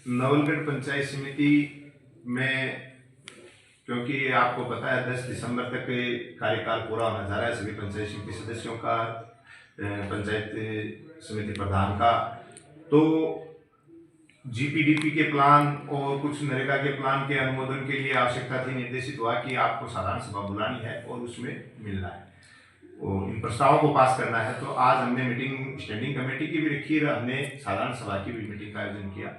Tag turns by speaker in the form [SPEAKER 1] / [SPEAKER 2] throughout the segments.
[SPEAKER 1] नवलगढ़ पंचायत समिति में, क्योंकि आपको पता है 10 दिसंबर तक कार्यकाल पूरा होने जा रहा है सभी पंचायत समिति सदस्यों का, पंचायत समिति प्रधान का, तो जीपीडीपी के प्लान और कुछ नरेगा के प्लान के अनुमोदन के लिए आवश्यकता थी, निर्देशित हुआ कि आपको साधारण सभा बुलानी है और उसमें मिलना है, इन प्रस्तावों को पास करना है। तो आज हमने मीटिंग स्टैंडिंग कमेटी की भी रखी है, हमने साधारण सभा की भी मीटिंग का आयोजन किया।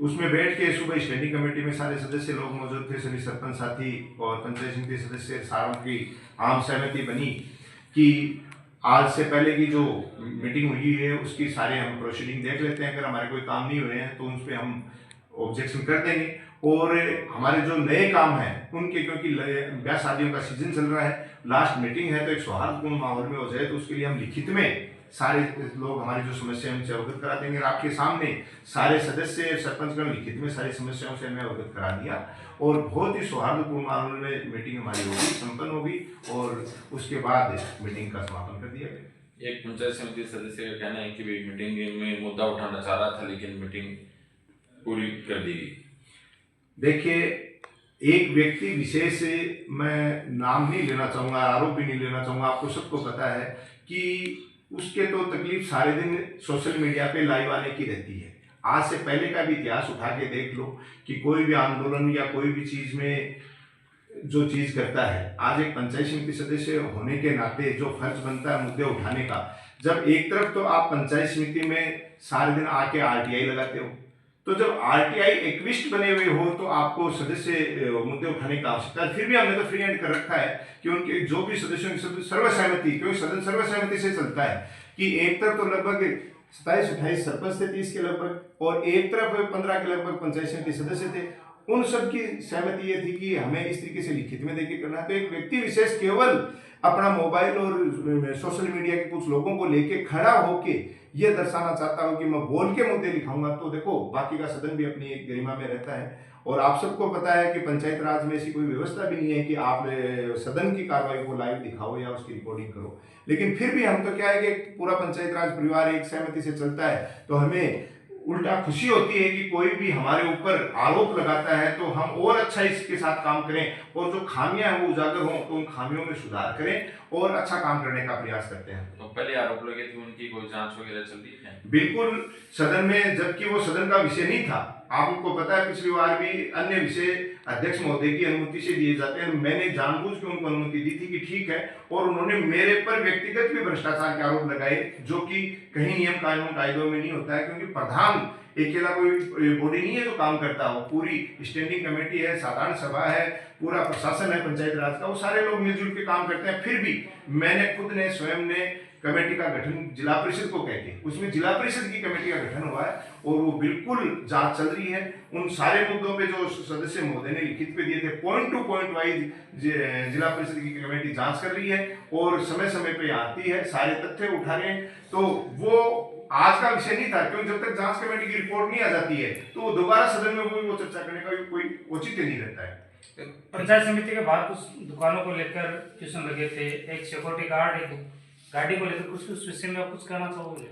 [SPEAKER 1] उसमें बैठ के सुबह स्टैंडिंग कमेटी में सारे सदस्य लोग मौजूद थे, सभी सरपंच साथी और पंचायत समिति सदस्य, सारों की आम सहमति बनी कि आज से पहले की जो मीटिंग हुई है उसकी सारे हम प्रोसीडिंग देख लेते हैं, अगर हमारे कोई काम नहीं हुए हैं तो उस पर हम ऑब्जेक्शन कर देंगे, और हमारे जो नए काम हैं उनके, क्योंकि ब्याह शादियों का सीजन चल रहा है, लास्ट मीटिंग है, तो एक सौहार्दपूर्ण माहौल में हो जाए, तो उसके लिए हम लिखित में सारे लोग हमारी जो समस्या उनसे अवगत करा देंगे। आपके सामने सारे सदस्य सरपंचगण लिखित में सारी समस्याओं से हमें अवगत करा दिया, और बहुत ही सौहार्दपूर्ण माहौल में मीटिंग हमारी होगी, संपन्न होगी, और उसके बाद मीटिंग का समापन कर दिया गया।
[SPEAKER 2] एक पंचायत समिति सदस्य का कहना है कि भी मीटिंग में मुद्दा उठाना चाह रहा था, लेकिन मीटिंग पूरी कर दी गई।
[SPEAKER 1] देखिए, एक व्यक्ति विशेष मैं नाम नहीं लेना चाहूँगा, आरोप भी नहीं लेना चाहूँगा, आपको सबको पता है कि उसके तो तकलीफ सारे दिन सोशल मीडिया पे लाइव आने की रहती है। आज से पहले का भी इतिहास उठा के देख लो कि कोई भी आंदोलन या कोई भी चीज़ में जो चीज़ करता है, आज एक पंचायत समिति सदस्य होने के नाते जो फर्ज बनता है मुद्दे उठाने का, जब एक तरफ तो आप पंचायत समिति में सारे दिन आके आरटीआई लगाते हो, तो जब आरटीआई एक्विस्ट बने हुए हो तो आपको सदस्य मुद्दे उठाने की आवश्यकता है। फिर भी हमने तो फ्री हैंड कर रखा है कि उनके जो भी सदस्यों की सर्वसहमति, क्योंकि सदन सर्वसहमति से चलता है, कि एक तरफ तो लगभग 27-28 सरपंच थे 30 के लगभग, और एक तरफ 15 के लगभग पंचायत समिति सदस्य थे। उन सब की सहमति ये थी कि हमें इस तरीके से लिखित में देके करना है। तो एक व्यक्ति विशेष केवल अपना मोबाइल और सोशल मीडिया के कुछ लोगों को लेके खड़ा होके ये दर्शाना चाहता हूँ कि मैं बोल के मुद्दे लिखाऊंगा, तो देखो बाकी का सदन भी अपनी एक गरिमा में रहता है, और आप सबको पता है कि पंचायत राज में ऐसी कोई व्यवस्था भी नहीं है कि आप सदन की कार्रवाई को लाइव दिखाओ या उसकी रिकॉर्डिंग करो। लेकिन फिर भी हम तो क्या है कि पूरा पंचायत राज परिवार एक सहमति से चलता है, तो हमें उल्टा खुशी होती है कि कोई भी हमारे ऊपर आरोप लगाता है तो हम और अच्छा इसके साथ काम करें, और जो खामियां हैं वो उजागर हों तो उन खामियों में सुधार करें और अच्छा काम करने का प्रयास करते हैं।
[SPEAKER 2] तो पहले आरोप लगे थे, उनकी कोई जांच वगैरह चल रही है?
[SPEAKER 1] बिल्कुल, सदन में, जबकि वो सदन का विषय नहीं था। आपको पता है पिछली बार भी अन्य विषय अध्यक्ष महोदय की अनुमति से दिए जाते हैं, मैंने जानबूझ के उनको अनुमति दी थी कि ठीक है, और उन्होंने मेरे पर व्यक्तिगत भी भ्रष्टाचार के आरोप लगाए, जो कि कहीं नियम कानून कायदों में नहीं होता है, क्योंकि प्रधान अकेला कोई बॉडी नहीं है जो काम करता हो, पूरी स्टैंडिंग कमेटी है, साधारण सभा है, पूरा प्रशासन है पंचायत राज का, वो सारे लोग मिलजुल के काम करते हैं। फिर भी मैंने खुद ने स्वयं ने कमेटी का गठन जिला परिषद को कहके, उसमें जिला परिषद की कमेटी का गठन हुआ है, और वो बिल्कुल जांच चल रही है। उन सारे मुद्दों पे जो सदस्य महोदय ने लिखित पे दिए थे, पॉइंट टू पॉइंट वाइज जिला परिषद की कमेटी जांच कर रही है और समय समय पे आती है, सारे तथ्य उठा रहे हैं। तो वो आज का विषय नहीं था, क्योंकि जब तक जांच कमेटी की रिपोर्ट नहीं आ जाती है तो दोबारा सदन में वो चर्चा करने का कोई औचित्य नहीं रहता है।
[SPEAKER 3] पंचायत समिति के बाहर कुछ दुकानों को लेकर क्वेश्चन लगे थे, एक सिक्योरिटी गार्ड, एक गाड़ी को लेकर कुछ विषय में कुछ कहना चाहोगे?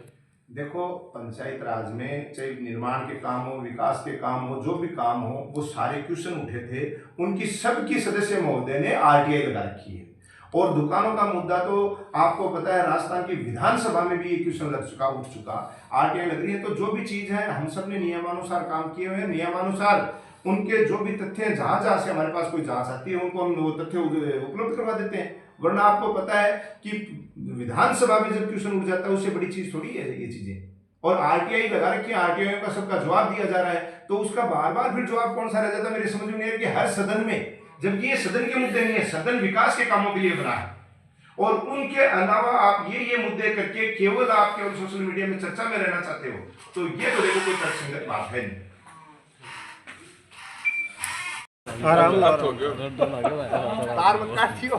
[SPEAKER 1] देखो, पंचायत राज में चाहे निर्माण के काम हो, विकास के काम हो, जो भी काम हो, वो सारे क्वेश्चन उठे थे, उनकी सबकी सदस्य महोदय ने आरटीआई लगा रखी है। और दुकानों का मुद्दा तो आपको पता है, राजस्थान की विधानसभा में भी ये क्वेश्चन उठ चुका, आरटीआई लग रही है। तो जो भी चीज है हम सब ने नियमानुसार काम किए हुए हैं, नियमानुसार उनके जो भी तथ्य हैं, जहां से हमारे पास कोई जांच आती है उनको हम वो तथ्य उपलब्ध करवा देते हैं। वरना आपको पता है कि विधानसभा में जब क्वेश्चन उठ जाता है उससे बड़ी चीज थोड़ी है ये चीजें। और आरटीआई लगा रखी है, आरटीआई का सबका जवाब दिया जा रहा है, तो उसका बार बार फिर जवाब कौन सा रह जाता है? मेरे समझ में नहीं है कि हर सदन में, जबकि ये सदन के मुद्दे नहीं है, सदन विकास के कामों के लिए बना है, और उनके अलावा आप ये मुद्दे करके केवल आप केवल सोशल मीडिया में चर्चा में रहना चाहते हो, तो ये तो देखो कोई तर्कसंगत बात है नहीं।
[SPEAKER 4] आराम तार मत काटियो।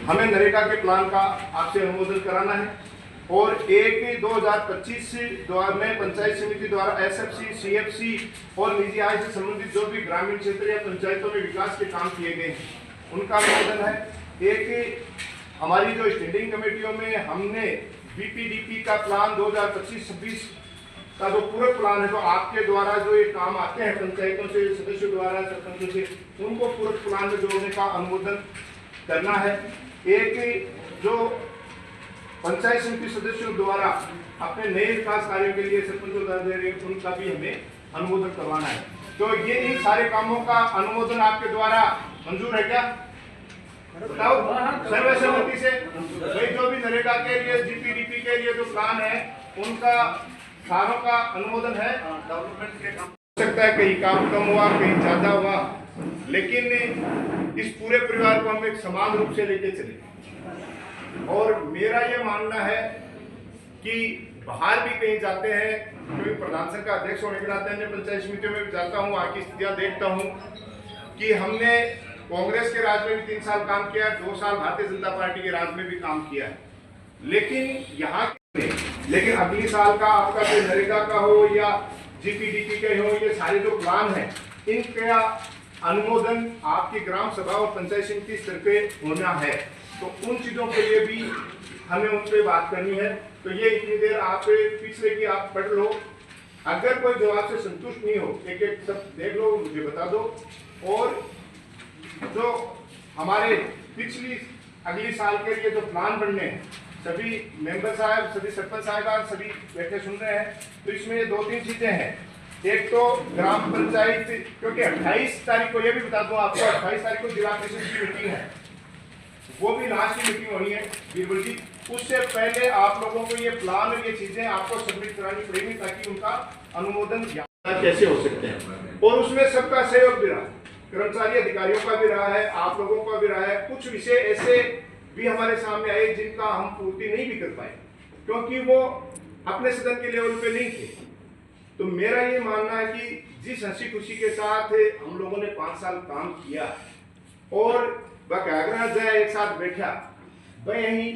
[SPEAKER 1] हमें नरेगा के प्लान का आपसे अनुमोदन कराना है, और 1/2025 में पंचायत समिति द्वारा एसएफसी, सीएफसी और निजी आय से संबंधित जो भी ग्रामीण क्षेत्र या पंचायतों में विकास के काम किए गए उनका अनुमोदन है। एक हमारी जो स्टैंडिंग कमेटियों में हमने बीपीडीपी का प्लान 2025-26 का जो पूरा प्लान है, तो आपके द्वारा जो ये काम आते हैं पंचायतों से, सदस्यों द्वारा, सरपंचों से, उनको पूरे प्लान में जोड़ने का अनुमोदन करना है। एक जो पंचायत समिति सदस्यों द्वारा अपने नए विकास कार्यों के लिए सरपंचों द्वारा दे रहे हैं, उनका भी हमें अनुमोदन करवाना है। तो ये इन सारे कामों का अनुमोदन आपके द्वारा मंजूर है क्या? बताओ सर्वसम्मति से। भाई जो भी नरेगा के लिए, जीपीडीपी के लिए जो प्लान है, उनका सारों का अनुमोदन है। डेवलपमेंट के काम हो सकता है कहीं काम कम हुआ, कहीं ज्यादा हुआ, लेकिन इस पूरे परिवार को हम एक समान रूप से लेके चले। और मेरा ये मानना है कि बाहर भी कहीं जाते हैं, क्योंकि प्रधान संघ का अध्यक्ष होने के नाते अन्य पंचायत समितियों में भी जाता हूँ, वहाँ की स्थितियाँ देखता हूँ कि हमने कांग्रेस के राज में भी 3 साल काम किया, 2 साल भारतीय जनता पार्टी के राज में भी काम किया है, लेकिन यहाँ लेकिन अगली साल का आपका जो नरेगा का हो या जीपीडीपी के हो, ये सारे जो प्लान है, इनका अनुमोदन आपकी ग्राम सभा और पंचायत समिति स्तर पे होना है। तो उन चीजों के लिए भी हमें उन पे बात करनी है। तो ये इतनी देर आप पिछले की आप पढ़ लो, अगर कोई जवाब से संतुष्ट नहीं हो, एक एक सब देख लो, मुझे बता दो। और जो हमारे पिछली अगली साल के लिए जो प्लान बनने हैं, सभी मेंबर साहब, सभी सरपंच साहब सभी बैठे सुन रहे हैं, तो इसमें ये 2-3 चीजें हैं। एक तो ग्राम पंचायत, क्योंकि 28 तारीख को, ये भी बता दूं आपको, 28 तारीख को जिला परिषद की मीटिंग है, वो भी लास्ट की मीटिंग होनी है बीरबल जी। उससे पहले आप लोगों को ये प्लान और ये चीजें आपको सबमिट करानी पड़ेगी, ताकि उनका अनुमोदन कैसे हो सकते हैं। और उसमें सबका सहयोग भी रहा, कर्मचारी अधिकारियों का भी रहा है, आप लोगों का भी रहा है। कुछ विषय ऐसे भी हमारे सामने आए जिनका हम पूर्ति नहीं भी कर पाए, क्योंकि वो अपने सदन के लेवल पे नहीं थे। तो मेरा ये मानना है कि जिस हंसी खुशी के साथ हम लोगों ने 5 साल काम किया और बाकायदा जाए एक साथ बैठा, भाई यही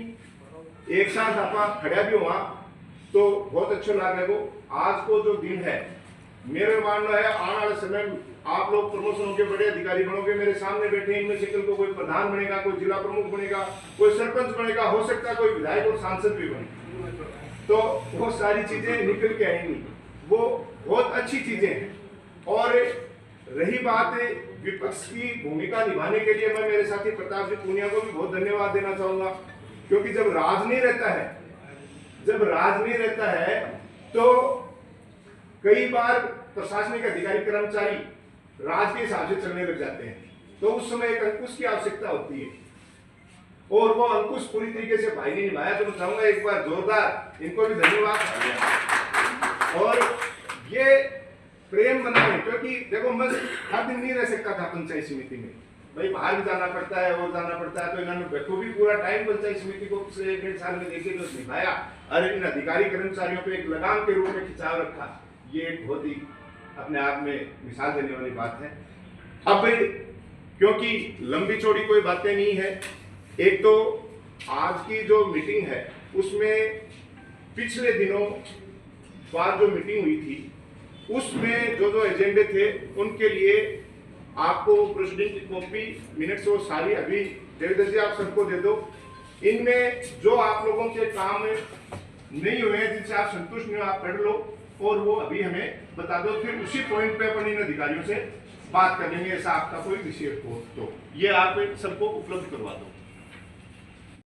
[SPEAKER 1] एक साथ आप खड़ा भी हुआ, तो बहुत अच्छा लगा। वो आज को जो दिन है, मेरा मानना है आने वाले समय में आप लोग प्रमोशन होकर बड़े अधिकारी बनोगे। मेरे सामने बैठे इनमें से कल को कोई प्रधान बनेगा, कोई जिला प्रमुख बनेगा, कोई सरपंच बनेगा, हो सकता है कोई विधायक और सांसद भी बने। तो वो सारी चीजें निकल के आएंगी, वो बहुत अच्छी चीजें हैं। और रही बात विपक्ष की भूमिका निभाने के लिए, मैं मेरे साथी प्रताप जी पूनिया को भी बहुत धन्यवाद देना चाहूंगा, क्योंकि जब राज नहीं रहता है तो कई बार प्रशासनिक अधिकारी कर्मचारी राज के हिसाब से चलने लग जाते हैं, तो उस समय एक अंकुश की आवश्यकता होती है, और वो अंकुश पूरी तरीके से भाई ने निभाया। तो मैं चाहूंगा एक बार जोरदार इनको भी धन्यवाद। और ये प्रेम बनाए, क्योंकि देखो मैं हर दिन नहीं रह सकता था पंचायत समिति में, भाई बाहर भी जाना पड़ता है और जाना पड़ता है, तो इन्होंने बखूबी पूरा टाइम पंचायत समिति को पिछले 1-1.5 साल में देखे तो निभाया, और इन अधिकारी कर्मचारियों पे एक लगाम के रूप में खिंचाव रखा। ये एक बहुत ही अपने आप में मिसाल देने वाली बात है। अब क्योंकि लंबी चौड़ी कोई बातें नहीं है, एक तो आज की जो मीटिंग है उसमें पिछले दिनों बाद जो मीटिंग हुई थी, उसमें जो एजेंडे थे उनके लिए आपको प्रोसीडिंग की कॉपी, मिनट्स वो सारी अभी देवदत्त जी आप सबको दे दो। इनमें जो आप लोगों के काम नहीं हुए, जिनसे आप संतुष्ट नहीं हो, आप पढ़ लो और वो अभी हमें बता दो। फिर उसी पॉइंट पे अपन इन अधिकारियों से बात कर लेंगे, ऐसा आपका कोई विषय हो तो ये आप सबको उपलब्ध करवा दो।